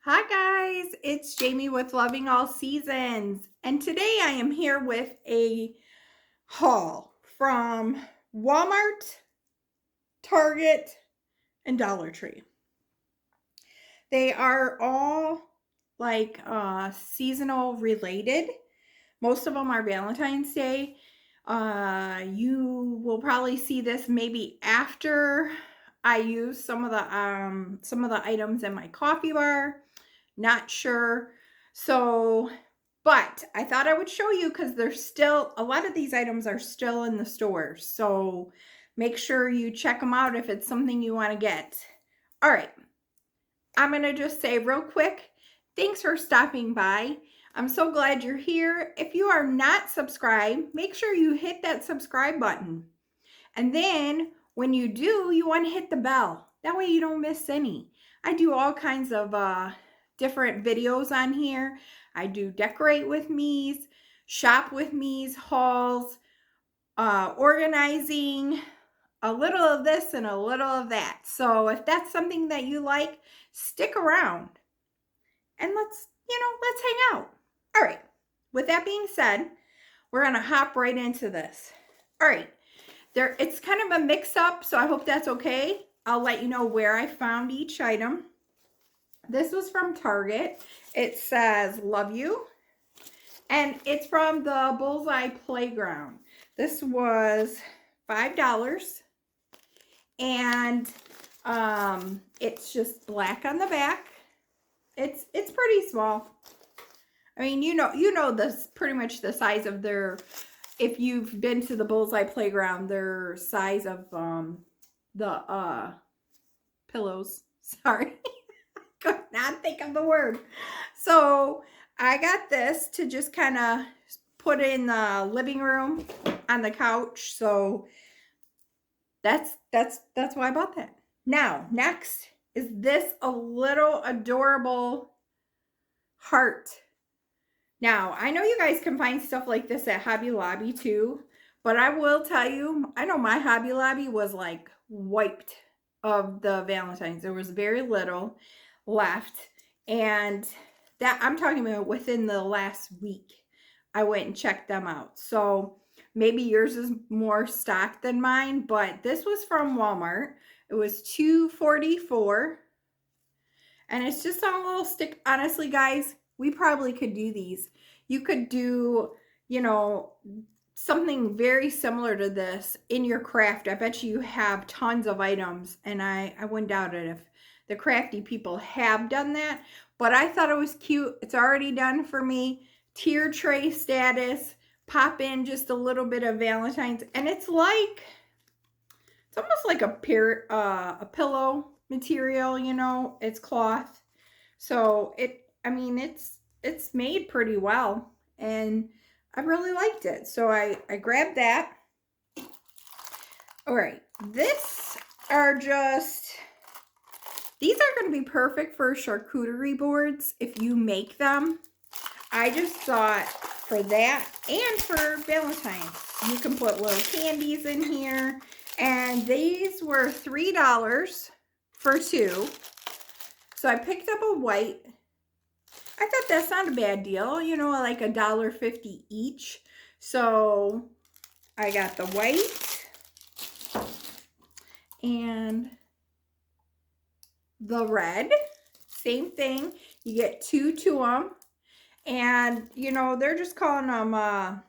Hi guys, it's Jamie with Loving All Seasons, and today I am here with a haul from Walmart, Target, and Dollar Tree. They are all like seasonal related. Most of them are Valentine's Day. You will probably see this maybe after I use some of the items in my coffee bar. Not sure. So, but I thought I would show you because there's still a lot of these items are still in the stores. So make sure you check them out if it's something you want to get. All right. I'm going to just say real quick, thanks for stopping by. I'm so glad you're here. If you are not subscribed, make sure you hit that subscribe button. And then when you do, you want to hit the bell. That way you don't miss any. I do all kinds of different videos on here. I do decorate with me's, shop with me's, hauls, organizing, a little of this and a little of that. So if that's something that you like, stick around and let's hang out. All right. With that being said, we're going to hop right into this. All right. It's kind of a mix up, so I hope that's okay. I'll let you know where I found each item. This was from Target. It says love you. And it's from the Bullseye Playground. This was $5. And it's just black on the back. It's pretty small. I mean, you know this pretty much the size of their, if you've been to the Bullseye Playground, their size of the pillows. Sorry. Could not think of the word. So I got this to just kind of put in the living room on the couch. So that's why I bought that. Now, next is this a little adorable heart. Now, I know you guys can find stuff like this at Hobby Lobby too, but I will tell you, I know my Hobby Lobby was like wiped of the Valentines. There was very little left, and that I'm talking about within the last week. I went and checked them out. So maybe yours is more stocked than mine, but this was from Walmart. It was $2.44. And it's just on a little stick. Honestly, guys, we probably could do these. You could do, something very similar to this in your craft. I bet you have tons of items, and I wouldn't doubt it if the crafty people have done that. But I thought it was cute. It's already done for me. Tier tray status. Pop in just a little bit of Valentine's, and it's almost like a pillow material, it's cloth. So it's made pretty well, and I really liked it. So I grabbed that. All right, these are going to be perfect for charcuterie boards if you make them. I just thought for that and for Valentine's, you can put little candies in here. And these were $3 for two. So I picked up a white. I thought that's not a bad deal, like $1.50 each. So I got the white and the red. Same thing. You get two to them. And, they're just calling them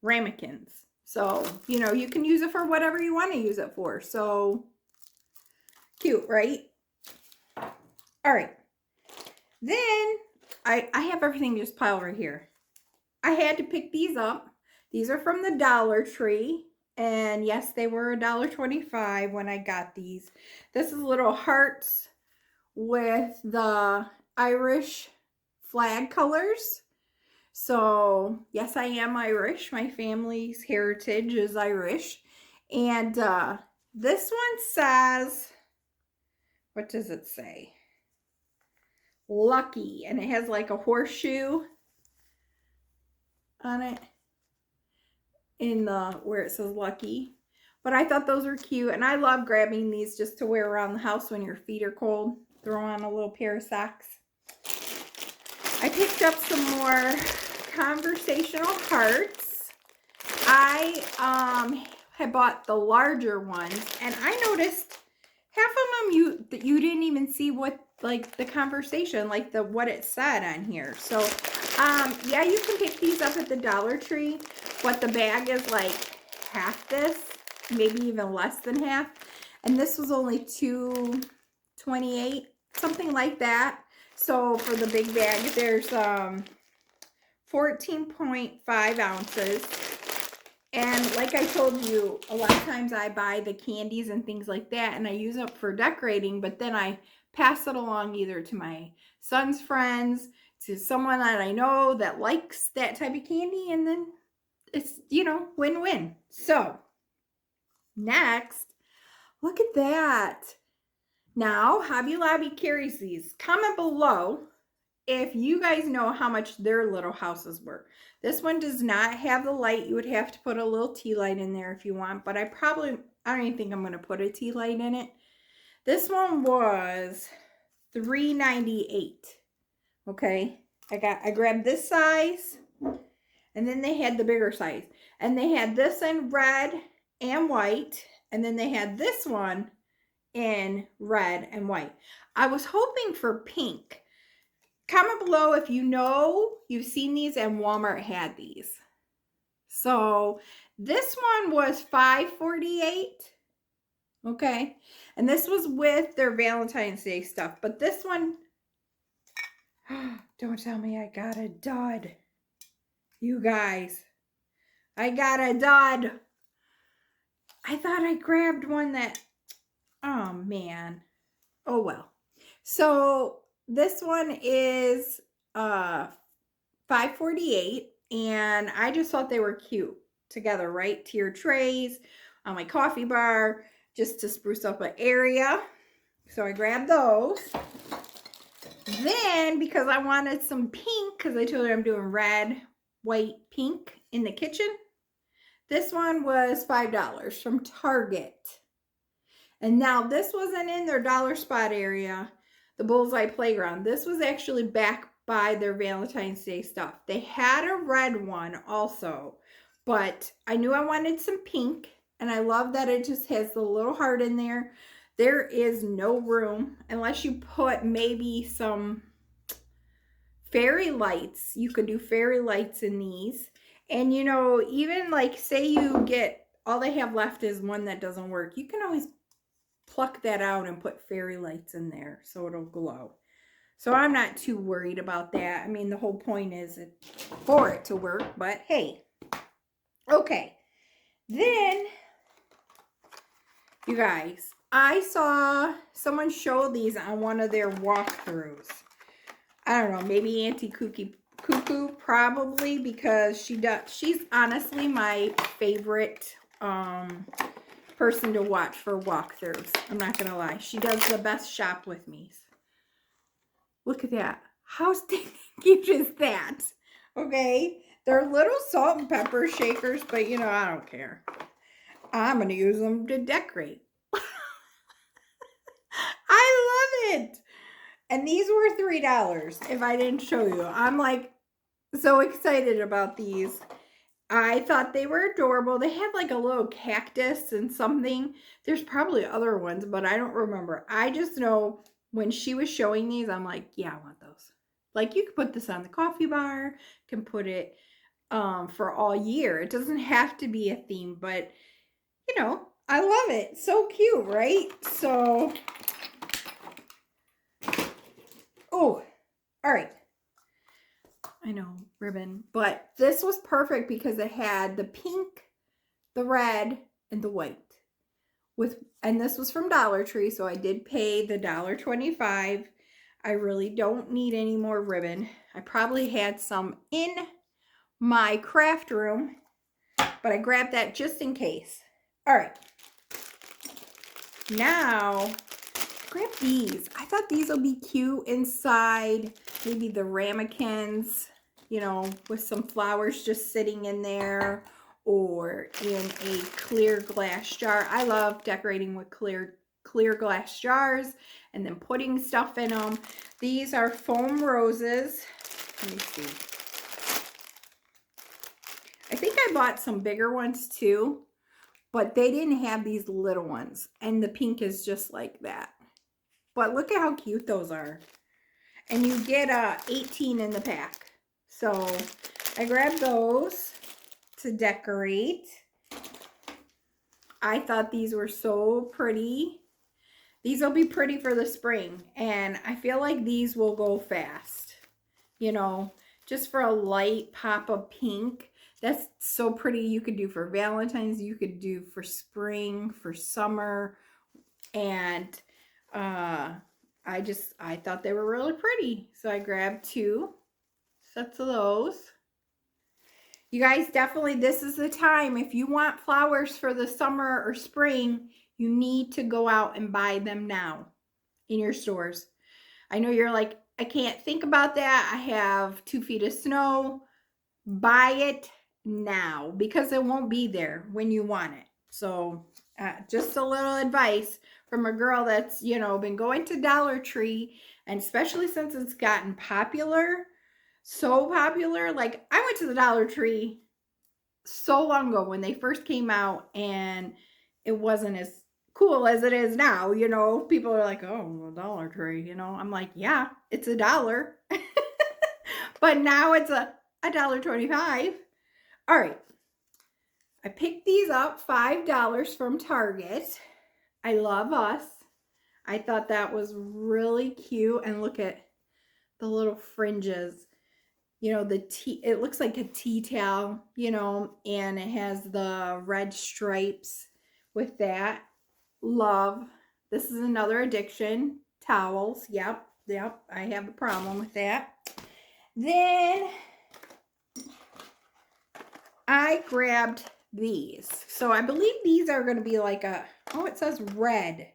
ramekins. So, you can use it for whatever you want to use it for. So, cute, right? All right. Then, I have everything just piled right here. I had to pick these up. These are from the Dollar Tree. And yes, they were $1.25 when I got these. This is little hearts with the Irish flag colors. So, yes, I am Irish. My family's heritage is Irish. And this one says, what does it say? Lucky. And it has like a horseshoe on it in where it says Lucky. But I thought those were cute. And I love grabbing these just to wear around the house when your feet are cold. throw on a little pair of socks. I picked up some more conversational hearts. I had bought the larger ones, and I noticed half of them you didn't even see what, like, the conversation, like what it said on here. So yeah, you can pick these up at the Dollar Tree, but the bag is like half this, maybe even less than half, and this was only $2.28, something like that. So for the big bag, there's 14.5 ounces. And like I told you, a lot of times I buy the candies and things like that, and I use it for decorating, but then I pass it along either to my son's friends, to someone that I know that likes that type of candy, and then it's, you know, win-win. So next, look at that. Now, Hobby Lobby carries these. Comment below if you guys know how much their little houses were. This one does not have the light. You would have to put a little tea light in there if you want, but I don't even think I'm going to put a tea light in it. This one was $3.98. Okay. I grabbed this size, and then they had the bigger size, and they had this in red and white, and then they had this one in red and white. I was hoping for pink. Comment below if you know you've seen these and Walmart had these. So this one was $5.48. Okay. And this was with their Valentine's Day stuff. But this one, don't tell me I got a dud. You guys, I got a dud. I thought I grabbed one that, oh man. Oh well. So this one is $5.48, and I just thought they were cute together, right? Tier trays on my coffee bar, just to spruce up an area. So I grabbed those. Then, because I wanted some pink, because I told you I'm doing red, white, pink in the kitchen, this one was $5 from Target. And now this wasn't in their dollar spot area, the Bullseye Playground. This was actually back by their Valentine's Day stuff. They had a red one also, but I knew I wanted some pink, and I love that it just has the little heart in there. There is no room unless you put maybe some fairy lights. You could do fairy lights in these. And you know, even like say you get, all they have left is one that doesn't work, you can always pluck that out and put fairy lights in there so it'll glow. So I'm not too worried about that. I mean, the whole point is for it to work, but hey. Okay. Then, you guys, I saw someone show these on one of their walkthroughs. I don't know, maybe Auntie Cuckoo, probably, because she's honestly my favorite person to watch for walkthroughs. I'm not gonna lie. She does the best shop with me. Look at that. How stinking cute is that? Okay. They're little salt and pepper shakers, but you know, I don't care. I'm gonna use them to decorate. I love it. And these were $3 if I didn't show you. I'm like so excited about these. I thought they were adorable. They had like a little cactus and something. There's probably other ones, but I don't remember. I just know when she was showing these, I'm like, yeah, I want those. Like, you could put this on the coffee bar, can put it for all year. It doesn't have to be a theme, but you know, I love it. So cute, right? So, oh, all right. I know, ribbon, but this was perfect because it had the pink, the red, and the white. And this was from Dollar Tree, so I did pay the $1.25. I really don't need any more ribbon. I probably had some in my craft room, but I grabbed that just in case. All right. Now, grab these. I thought these will be cute inside, maybe the ramekins, you know, with some flowers just sitting in there, or in a clear glass jar. I love decorating with clear clear glass jars and then putting stuff in them. These are foam roses. Let me see. I think I bought some bigger ones too, but they didn't have these little ones. And the pink is just like that. But look at how cute those are. And you get 18 in the pack. So I grabbed those to decorate. I thought these were so pretty. These will be pretty for the spring. And I feel like these will go fast. You know, just for a light pop of pink. That's so pretty. You could do for Valentine's. You could do for spring, for summer. And I thought they were really pretty. So I grabbed 2 sets of those. You guys, definitely, this is the time. If you want flowers for the summer or spring, you need to go out and buy them now in your stores. I know you're like, I can't think about that. I have 2 feet of snow. Buy it now because it won't be there when you want it. So just a little advice from a girl that's, you know, been going to Dollar Tree, and especially since it's gotten popular, so popular. Like, I went to the Dollar Tree so long ago when they first came out, and it wasn't as cool as it is now. You know, people are like, oh, the Dollar Tree, you know. I'm like, yeah, it's $1. But now it's $1.25. All right. I picked these up, $5 from Target. I Love Us. I thought that was really cute. And look at the little fringes. You know, it looks like a tea towel, you know, and it has the red stripes with that. Love. This is another addiction. Towels. Yep. I have a problem with that. Then I grabbed these. So I believe these are going to be like it says red.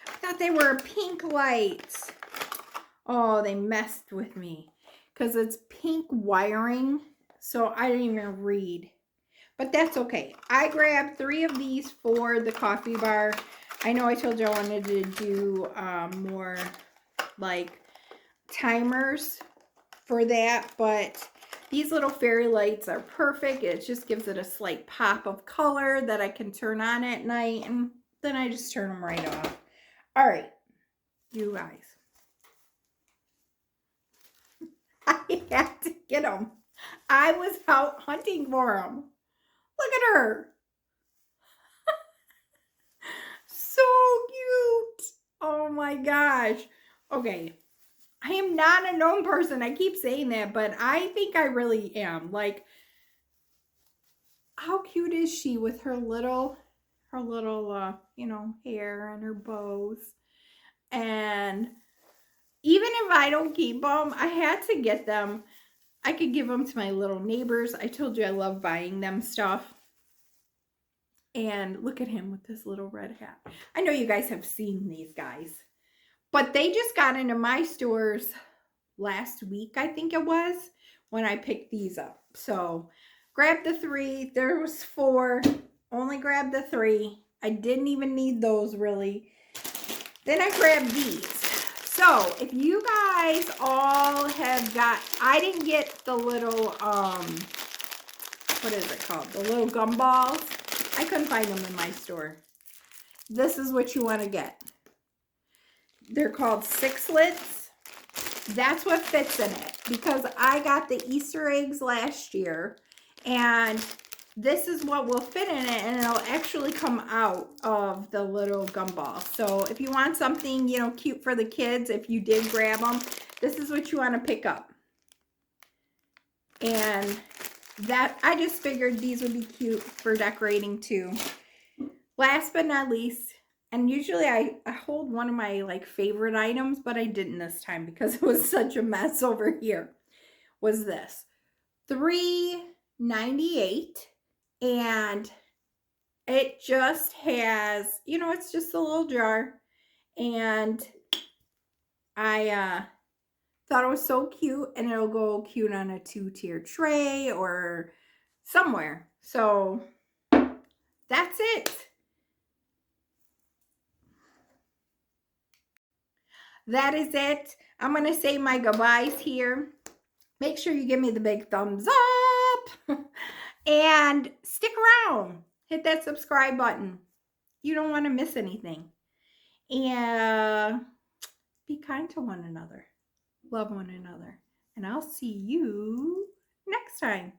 I thought they were pink lights. Oh, they messed with me because it's pink wiring. So I didn't even read. But that's okay. I grabbed 3 of these for the coffee bar. I know I told you I wanted to do more like timers for that, but these little fairy lights are perfect. It just gives it a slight pop of color that I can turn on at night, and then I just turn them right off. All right, you guys. I had to get them. I was out hunting for them. Look at her. So cute. Oh my gosh. Okay. I am not a gnome person. I keep saying that, but I think I really am. Like, how cute is she with her little, you know, hair and her bows. And even if I don't keep them, I had to get them. I could give them to my little neighbors. I told you I love buying them stuff. And look at him with this little red hat. I know you guys have seen these guys, but they just got into my stores last week, I think it was, when I picked these up. So grabbed the 3. There was 4. Only grabbed the 3. I didn't even need those really. Then I grabbed these. So if you guys all have got, I didn't get the little, what is it called? The little gumballs. I couldn't find them in my store. This is what you want to get. They're called sixlets. That's what fits in it, because I got the Easter eggs last year, and this is what will fit in it, and it'll actually come out of the little gumball. So if you want something, you know, cute for the kids, if you did grab them, this is what you want to pick up. And that, I just figured these would be cute for decorating too. Last but not least, and usually I hold one of my like favorite items, but I didn't this time because it was such a mess over here, was this. $3.98, and it just has, you know, it's just a little jar, and I thought it was so cute, and it'll go cute on a 2-tier tray or somewhere. So that's it. that is it. I'm going to say my goodbyes here. Make sure you give me the big thumbs up and stick around. Hit that subscribe button. You don't want to miss anything. And be kind to one another. Love one another. And I'll see you next time.